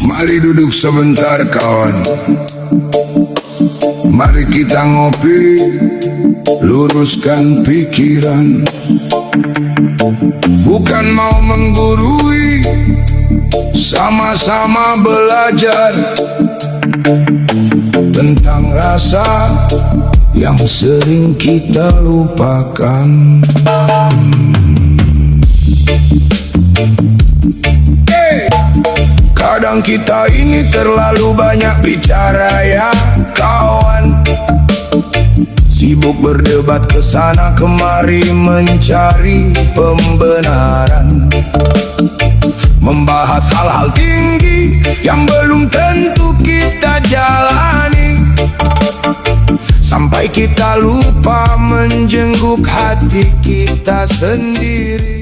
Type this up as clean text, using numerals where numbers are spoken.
Mari duduk sebentar kawan. Mari kita ngopi, luruskan pikiran. Bukan mau menggurui, sama-sama belajar tentang rasa yang sering kita lupakan. Kadang kita ini terlalu banyak bicara ya kawan. Sibuk berdebat kesana kemari mencari pembenaran, membahas hal-hal tinggi yang belum tentu kita jalani, sampai kita lupa menjenguk hati kita sendiri.